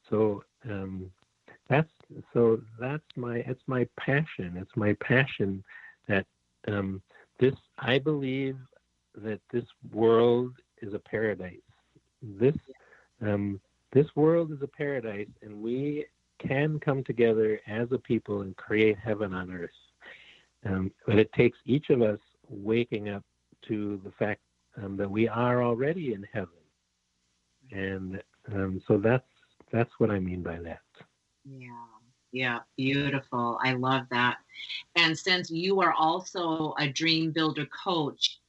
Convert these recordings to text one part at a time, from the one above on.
So that's it's my passion. It's my passion that I believe that this world is a paradise. This this world is a paradise, and we can come together as a people and create heaven on earth. But it takes each of us waking up to the fact that we are already in heaven, and so that's what I mean by that. Yeah, beautiful. I love that. And since you are also a dream builder coach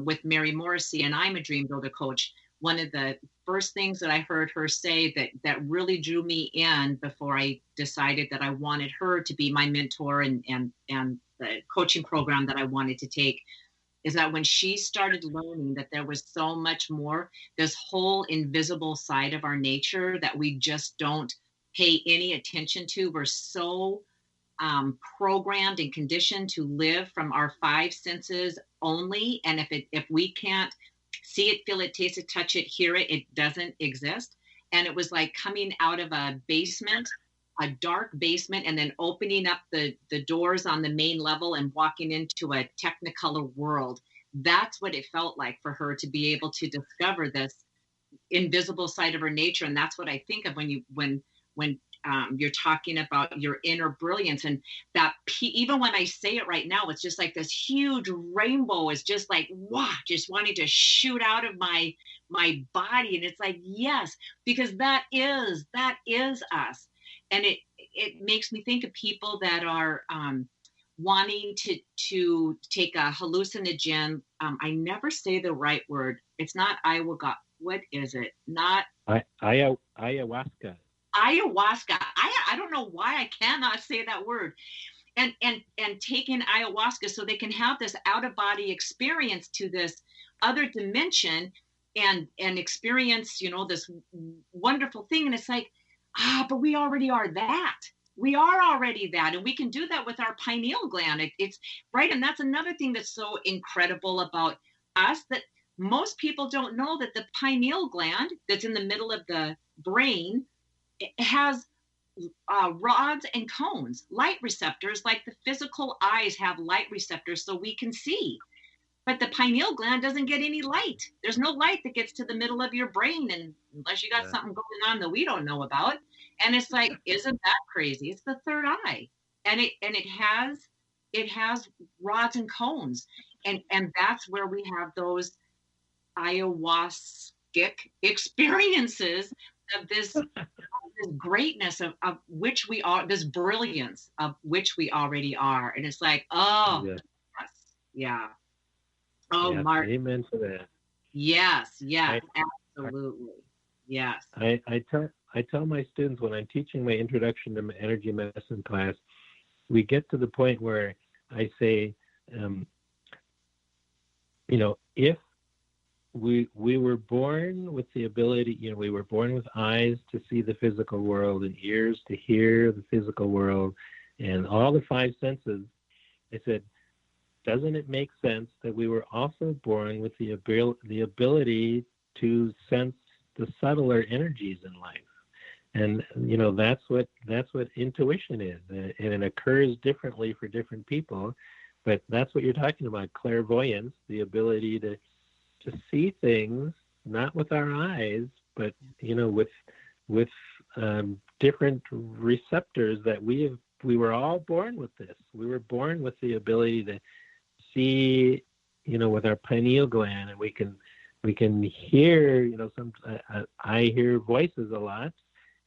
with Mary Morrissey, and I'm a dream builder coach, one of the first things that I heard her say that really drew me in before I decided that I wanted her to be my mentor and the coaching program that I wanted to take is that when she started learning that there was so much more, this whole invisible side of our nature that we just don't pay any attention to. We're so programmed and conditioned to live from our five senses only. And if we can't see it, feel it, taste it, touch it, hear it, it doesn't exist. And it was like coming out of a basement, a dark basement, and then opening up the doors on the main level and walking into a technicolor world. That's what it felt like for her to be able to discover this invisible side of her nature. And that's what I think of when you're talking about your inner brilliance, and that even when I say it right now, it's just like this huge rainbow is just like, wow, just wanting to shoot out of my body. And it's like, yes, because that is us. And it makes me think of people that are wanting to take a hallucinogen. I never say the right word. It's not ayahuasca. What is it? Not ayahuasca. Ayahuasca. I don't know why I cannot say that word. And taking ayahuasca so they can have this out of body experience to this other dimension and experience, this wonderful thing. And it's like, but we already are that. We are already that. And we can do that with our pineal gland. It's right. And that's another thing that's so incredible about us, that most people don't know that the pineal gland that's in the middle of the brain has rods and cones, light receptors, like the physical eyes have light receptors so we can see. But the pineal gland doesn't get any light. There's no light that gets to the middle of your brain, and unless you got something going on that we don't know about. And it's like, isn't that crazy? It's the third eye, and it has rods and cones, and that's where we have those ayahuasca experiences of this greatness of which we are, this brilliance of which we already are. And it's like, yes. Yeah. Oh, yes, Mark. Amen to that. Yes, absolutely. Yes. I tell my students when I'm teaching my introduction to energy medicine class, we get to the point where I say, if we were born with the ability, we were born with eyes to see the physical world and ears to hear the physical world and all the five senses. I said, doesn't it make sense that we were also born with the ability to sense the subtler energies in life? And that's what intuition is, and it occurs differently for different people. But that's what you're talking about, clairvoyance, the ability to see things not with our eyes, but with different receptors that we were all born with this. We were born with the ability to see, with our pineal gland, and we can hear, I hear voices a lot,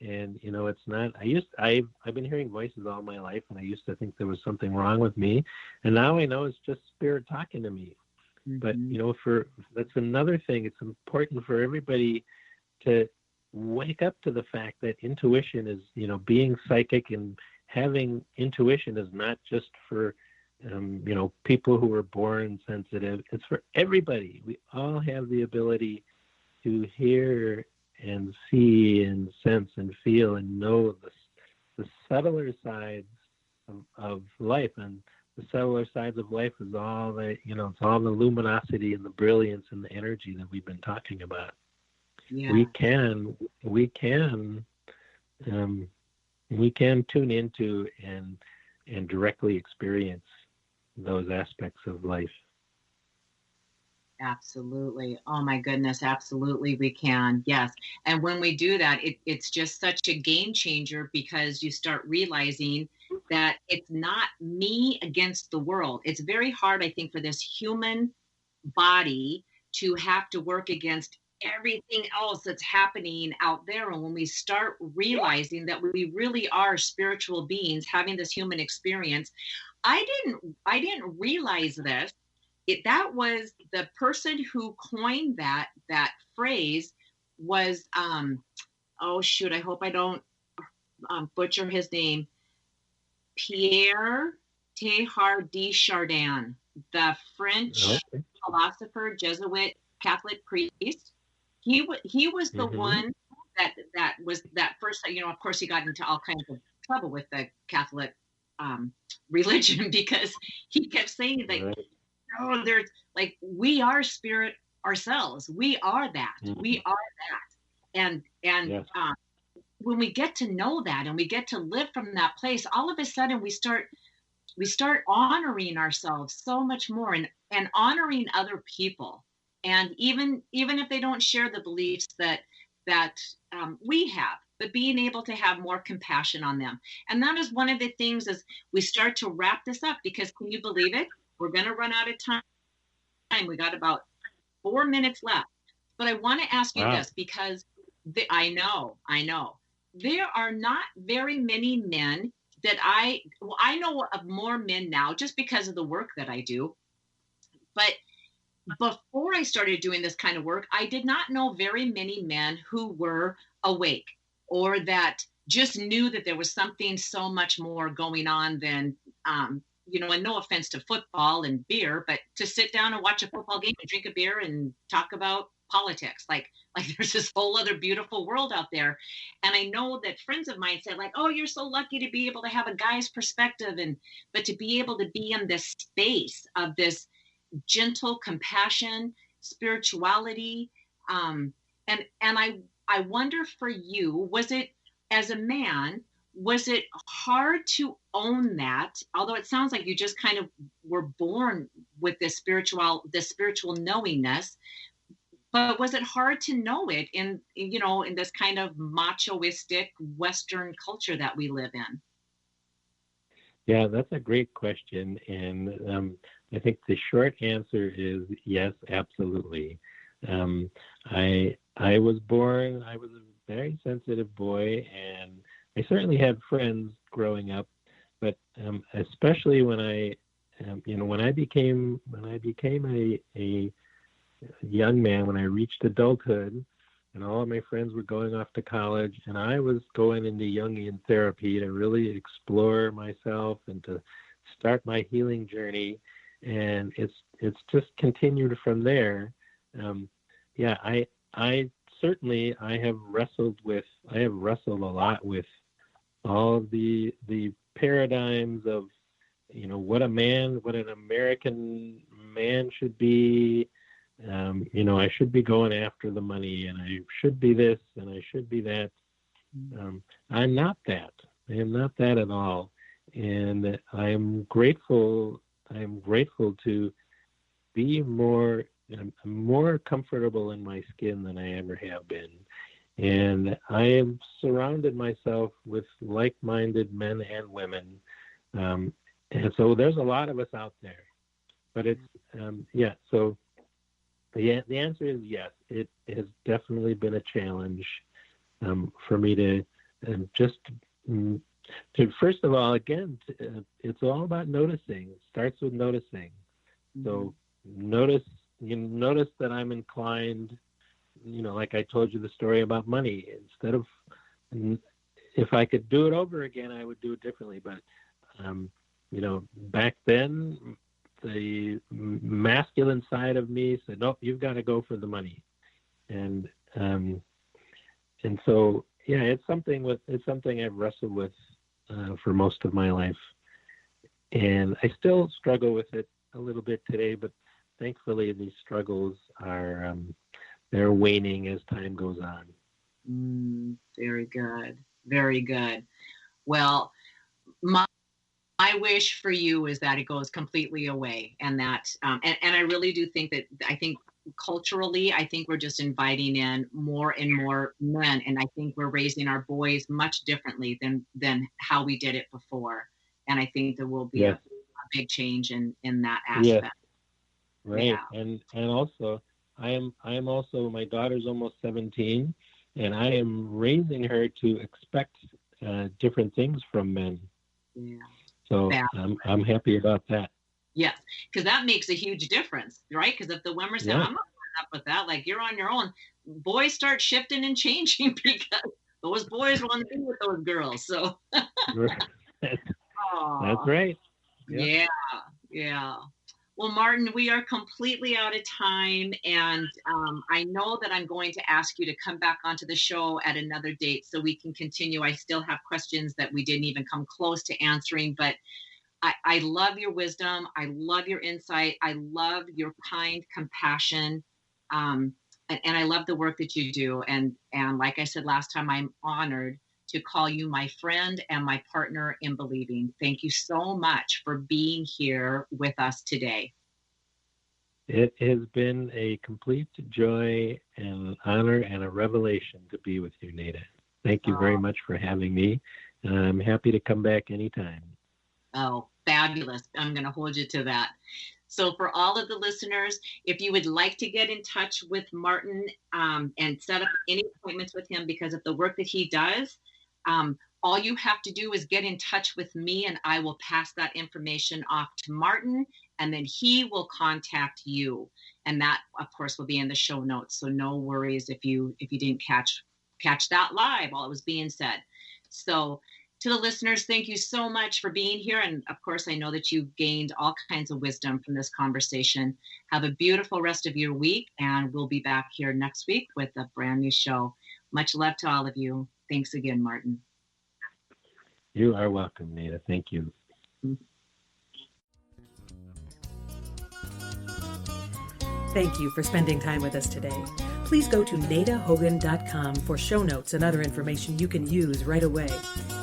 and it's not. I've been hearing voices all my life, and I used to think there was something wrong with me, and now I know it's just spirit talking to me. But that's another thing. It's important for everybody to wake up to the fact that intuition is, being psychic and having intuition is not just for people who were born sensitive. It's for everybody. We all have the ability to hear and see and sense and feel and know the subtler sides of life. And the subtler sides of life is all it's all the luminosity and the brilliance and the energy that we've been talking about. Yeah. We can we can tune into and directly experience those aspects of life. Absolutely. Oh my goodness, absolutely we can. Yes. And when we do that, it's just such a game changer, because you start realizing that it's not me against the world. It's very hard, I think, for this human body to have to work against everything else that's happening out there. And when we start realizing that we really are spiritual beings having this human experience, I didn't realize this. That was the person who coined that phrase was oh shoot, I hope I don't butcher his name. Pierre Teilhard de Chardin, the French philosopher, Jesuit Catholic priest. He was the one that was that first. Of course, he got into all kinds of trouble with the Catholic religion, because he kept saying that, oh, there's like, we are spirit ourselves. We are that. We are that. And yes. When we get to know that and we get to live from that place, all of a sudden we start honoring ourselves so much more, and honoring other people, and even if they don't share the beliefs that we have, but being able to have more compassion on them. And that is one of the things as we start to wrap this up, because can you believe it? We're going to run out of time. We got about 4 minutes left. But I want to ask you this, because I know there are not very many men that I know of more men now, just because of the work that I do. But before I started doing this kind of work, I did not know very many men who were awake, or that just knew that there was something so much more going on than, and no offense to football and beer, but to sit down and watch a football game and drink a beer and talk about politics. Like there's this whole other beautiful world out there. And I know that friends of mine said, like, oh, you're so lucky to be able to have a guy's perspective, but to be able to be in this space of this gentle compassion, spirituality. And I wonder for you, was it, as a man, was it hard to own that? Although it sounds like you just kind of were born with this spiritual knowingness, but was it hard to know it in this kind of machoistic Western culture that we live in? Yeah, that's a great question. And I think the short answer is yes, absolutely. I was a very sensitive boy, and I certainly had friends growing up, but especially when I became a young man, when I reached adulthood, and all of my friends were going off to college, and I was going into Jungian therapy to really explore myself and to start my healing journey, and it's just continued from there. I certainly have wrestled a lot with all of the paradigms of what an American man should be. I should be going after the money, and I should be this, and I should be that. I'm not that. I am not that at all. And I'm grateful to be more comfortable in my skin than I ever have been. And I have surrounded myself with like-minded men and women. And so there's a lot of us out there. But it's, so the answer is yes. It has definitely been a challenge for me to first of all, again, it's all about noticing. It starts with noticing. So notice that I'm inclined, like I told you the story about money. Instead of, if I could do it over again, I would do it differently. But, back then, the masculine side of me said, "Nope, you've got to go for the money," and so it's something I've wrestled with for most of my life, and I still struggle with it a little bit today. But thankfully, these struggles they're waning as time goes on. Very good. Very good. Well, my wish for you is that it goes completely away, and that and I really do think that, I think culturally, I think we're just inviting in more and more men, and I think we're raising our boys much differently than how we did it before, and I think there will be a big change in that aspect. Yes. Right. Yeah. And also I am also, my daughter's almost 17, and I am raising her to expect different things from men. Yeah. So I'm happy about that. Yes, because that makes a huge difference, right? Because if the women say, I'm not putting up with that, like, you're on your own, boys start shifting and changing because those boys want to be with those girls. So that's right. Yep. Yeah. Well, Martin, we are completely out of time, and I know that I'm going to ask you to come back onto the show at another date so we can continue. I still have questions that we didn't even come close to answering, but I love your wisdom. I love your insight. I love your kind compassion, and I love the work that you do. And like I said last time, I'm honored to call you my friend and my partner in believing. Thank you so much for being here with us today. It has been a complete joy and honor and a revelation to be with you, Nada. Thank you very much for having me. I'm happy to come back anytime. Oh, fabulous. I'm going to hold you to that. So for all of the listeners, if you would like to get in touch with Martin and set up any appointments with him because of the work that he does, all you have to do is get in touch with me, and I will pass that information off to Martin, and then he will contact you. And that, of course, will be in the show notes. So no worries if you didn't catch that live while it was being said. So to the listeners, thank you so much for being here. And of course, I know that you gained all kinds of wisdom from this conversation. Have a beautiful rest of your week, and we'll be back here next week with a brand new show. Much love to all of you. Thanks again, Martin. You are welcome, Nada. Thank you. Thank you for spending time with us today. Please go to nadahogan.com for show notes and other information you can use right away.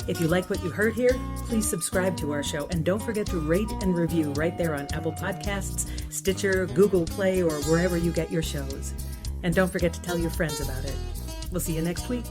If you like what you heard here, please subscribe to our show, and don't forget to rate and review right there on Apple Podcasts, Stitcher, Google Play, or wherever you get your shows. And don't forget to tell your friends about it. We'll see you next week.